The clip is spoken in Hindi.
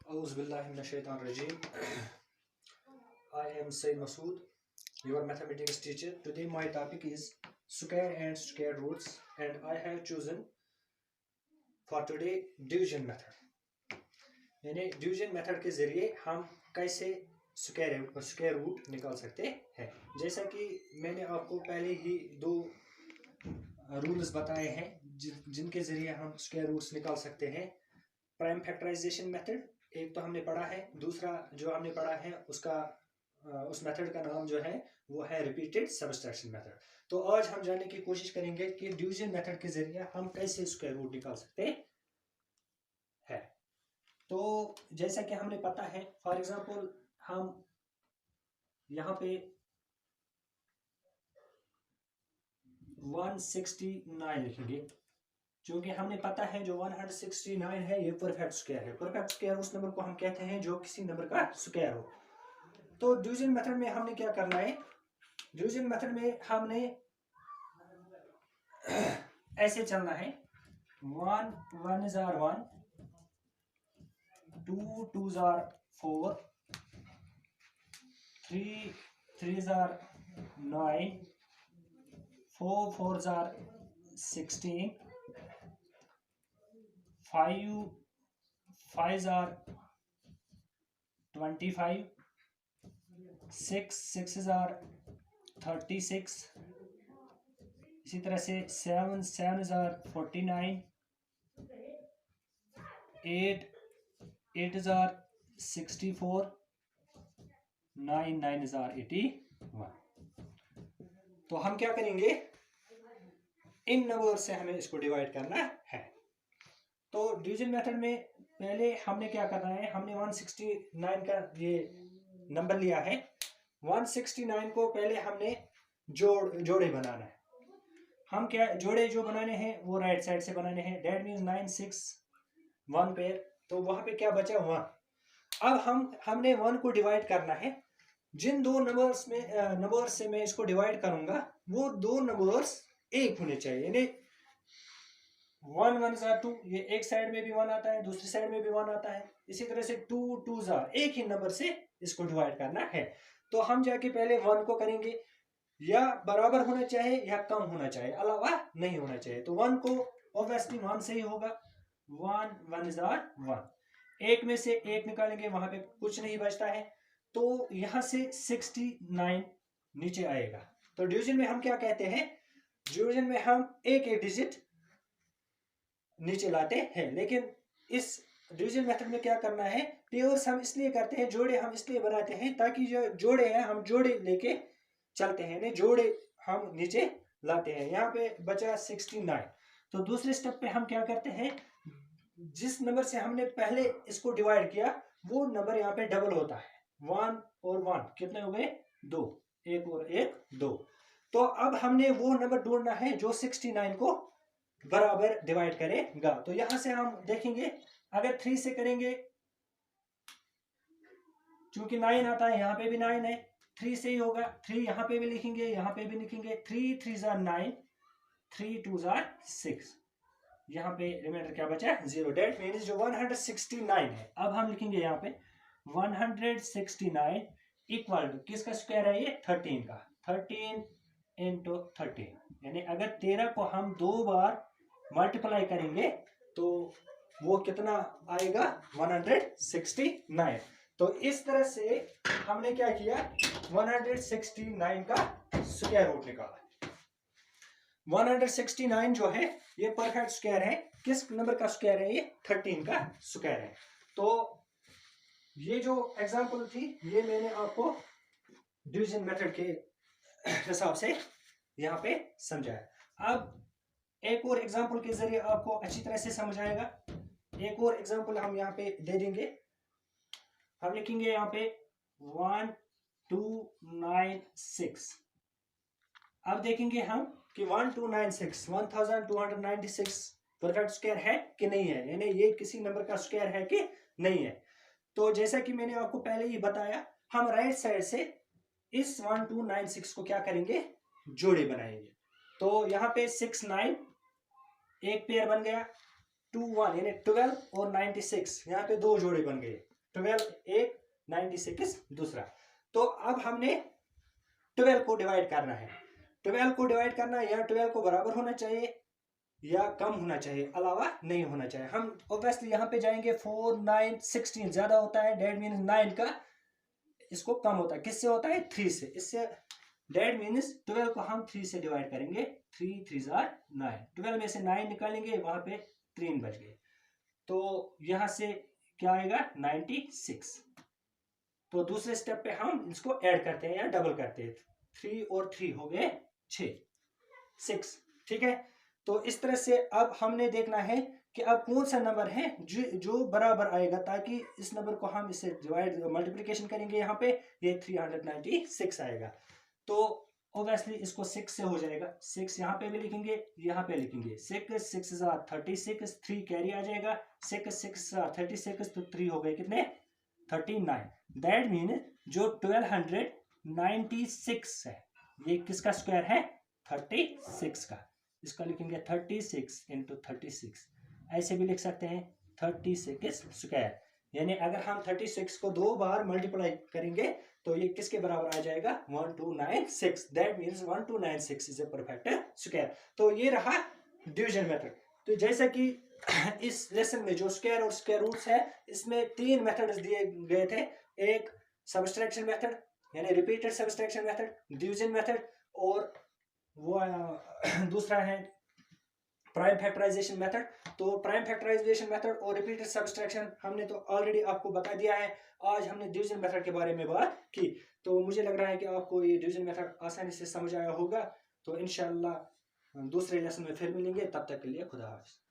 Auzubillahiminash-shaytanir-rajim. I am Said Masood, your mathematics teacher. Today my topic is square and square roots, and I have chosen for today division method. यानी डिवीजन मेथड के जरिए हम कैसे स्क्वायर रूट निकाल सकते हैं। जैसा कि मैंने आपको पहले ही दो रूल्स बताए हैं जिनके जरिए हम स्क्वायर रूट्स निकाल सकते हैं। प्राइम फैक्टराइजेशन मेथड एक तो हमने पढ़ा है, दूसरा जो हमने पढ़ा है उस मेथड का नाम जो है वो है रिपीटेड सब्सट्रैक्शन मेथड। तो आज हम जानने की कोशिश करेंगे कि डिवीजन मेथड के जरिए हम कैसे स्क्वायर रूट निकाल सकते हैं। तो जैसा कि हमने पता है, फॉर एग्जांपल हम यहाँ पे 169 लिखेंगे, क्योंकि हमने पता है जो 169 है ये परफेक्ट स्क्वायर है। परफेक्ट स्क्वायर उस नंबर को हम कहते हैं जो किसी नंबर का स्क्वायर हो। तो डिवीजन मेथड में हमने क्या करना है, डिवीजन मेथड में हमने ऐसे चलना है 1 1s are 1, 2 2s are 4, 3 3s are 9, 4 4s are 16, 5 5s are 25, 6 6s are 36, इसी तरह से 7 7s are 49, 8 8s are 64, 9 9s are 81। तो हम क्या करेंगे, इन नंबर से हमें इसको डिवाइड करना है। तो डिवीजन मेथड में पहले हमने क्या करना है, हमने 169 का ये नंबर लिया है। 169 को पहले हमने जोड़े बनाना है। हम क्या जोड़े जो बनाने हैं वो राइट साइड से बनाने हैं। दैट मीन्स 9 6 1 पेयर, तो वहां पे क्या बचा 1। अब हमने 1 को डिवाइड करना है। जिन दो नंबर्स से मैं इसको डिवाइड करूंगा वो दो नंबर्स एक होने चाहिए। यानी 1 1s are 2, ये एक साइड में भी 1 आता है, दूसरी साइड में भी 1 आता है। इसी तरह से 2 2s are, एक ही नंबर से इसको डिवाइड करना है। तो हम जाके पहले 1 को करेंगे, या बराबर होना चाहिए या कम होना चाहिए, अलावा नहीं होना चाहिए। तो 1 को ऑब्वियसली 1 से ही होगा। 1 1s are 1, एक में से एक निकालेंगे, वहां पे कुछ नहीं बचता है, तो यहां से 69 नीचे आएगा। तो डिवीजन में हम क्या कहते हैं, डिवीजन में हम एक एक डिजिट नीचे लाते हैं। लेकिन इस डिवीजन मेथड में क्या करना है, पेयर्स हम इसलिए करते हैं, जोड़े हम इसलिए बनाते हैं ताकि जो जोड़े हैं हम जोड़े लेके चलते हैं, नहीं जोड़े हम नीचे लाते हैं। यहाँ पे बचा 69। तो दूसरे स्टेप पे हम क्या करते हैं, जिस नंबर से हमने पहले इसको डिवाइड किया वो नंबर यहाँ पे डबल होता है। 1 और 1 कितने हो गए, 2, 1 और 1 2। तो अब हमने वो नंबर ढूंढना है जो 69 को बराबर डिवाइड करेगा। तो यहां से हम देखेंगे, अगर 3 से करेंगे, क्योंकि 9 आता है, यहाँ पे भी 9 है, 3 से ही होगा। 3 यहाँ पे भी लिखेंगे, यहाँ पे भी लिखेंगे। 3 3s are 9, 3 2s are 6, यहाँ पे रिमाइंडर क्या बचा, 0। डेट मीन्स जो 169 है, अब हम लिखेंगे यहाँ पे 169 इक्वल टू किसका स्क्वायर है, ये 13 का। 13 इंटू 13, यानी अगर 13 को हम 2 बार मल्टीप्लाई करेंगे तो वो कितना आएगा, 169। तो इस तरह से हमने क्या किया, 169 का स्क्वायर रूट निकाला। 169 जो है ये परफेक्ट स्क्वायर है। किस नंबर का स्क्वायर है, ये 13 का स्क्वायर है। तो ये जो एग्जांपल थी ये मैंने आपको डिवीजन मेथड के हिसाब से यहाँ पे समझाया। अब एक और एग्जांपल के जरिए आपको अच्छी तरह से समझ आएगा। एक और एग्जांपल हम यहाँ पे दे देंगे। हम लिखेंगे यहाँ पे 1296। अब देखेंगे हम कि 1296 1296 परफेक्ट स्क्वायर है कि नहीं है, यानी ये किसी नंबर का स्क्वायर है कि नहीं है। तो जैसा कि मैंने आपको पहले ही बताया, हम राइट साइड से इस 1296 को क्या करेंगे, जोड़े बनाएंगे। तो यहाँ पे 6 9 एक पेयर बन गया, 2 1 यानी 12 और 96 यहाँ पे दो जोड़े बन गए। 12 एक, 96 दूसरा। तो अब हमने 12 को डिवाइड करना है। 12 को डिवाइड करना है, या 12 को बराबर होना चाहिए या कम होना चाहिए, अलावा नहीं होना चाहिए। हम ऑब्वियसली यहाँ पे जाएंगे 4 9 16 ज्यादा होता है, डेट मीन्स 9 का इसको कम होता है। किससे होता है? 3 से। इससे डेट मीन्स 12 को हम 3 से डिवाइड करेंगे, 3 3 9, 12 में से 9 निकालेंगे, वहां पे 3 बच गए, तो यहां से क्या आएगा? 96। तो दूसरे स्टेप पे हम इसको ऐड करते हैं या डबल करते हैं, 3 और 3 हो गए 6। ठीक है, तो इस तरह से अब हमने देखना है कि अब कौन सा नंबर है जो बराबर आएगा, ताकि इस नंबर को हम इससे डिवाइड मल्टीप्लिकेशन करेंगे, यहाँ पे ये 396 आएगा। तो ऑब्वियसली इसको 6 से हो जाएगा, 6 यहाँ पे भी लिखेंगे, यहाँ पे लिखेंगे 6 6 36, 3 कैरी आ जाएगा, 6 6 36, तो 3 हो गए कितने? 39। दैट मीन जो 1296 है ये किसका स्क्वायर है? 36 का। इसका लिखेंगे 36 इंटू 36, ऐसे भी लिख सकते हैं 36 स्क्वायर। यानी अगर हम 36 को 2 बार मल्टीप्लाई करेंगे तो ये किसके बराबर आ जाएगा? 1296। That means 1296 is a perfect square. तो ये रहा डिवीजन मेथड। तो जैसा कि इस लेसन में जो स्क्वायर और स्क्वायर रूट्स है, इसमें 3 मेथड्स दिए गए थे। एक सब्सट्रैक्शन मेथड यानी repeated subtraction method, division method, और वो दूसरा है प्राइम फैक्टराइजेशन मेथड। तो प्राइम फैक्टराइजेशन मेथड और रिपीटेड सब्सट्रैक्शन हमने तो ऑलरेडी आपको बता दिया है। आज हमने डिवीजन मेथड के बारे में बात की, तो मुझे लग रहा है कि आपको ये डिवीजन मेथड आसानी से समझ आया होगा। तो इंशाल्लाह दूसरे लेसन में फिर मिलेंगे, तब तक के लिए खुदा हाफिज़।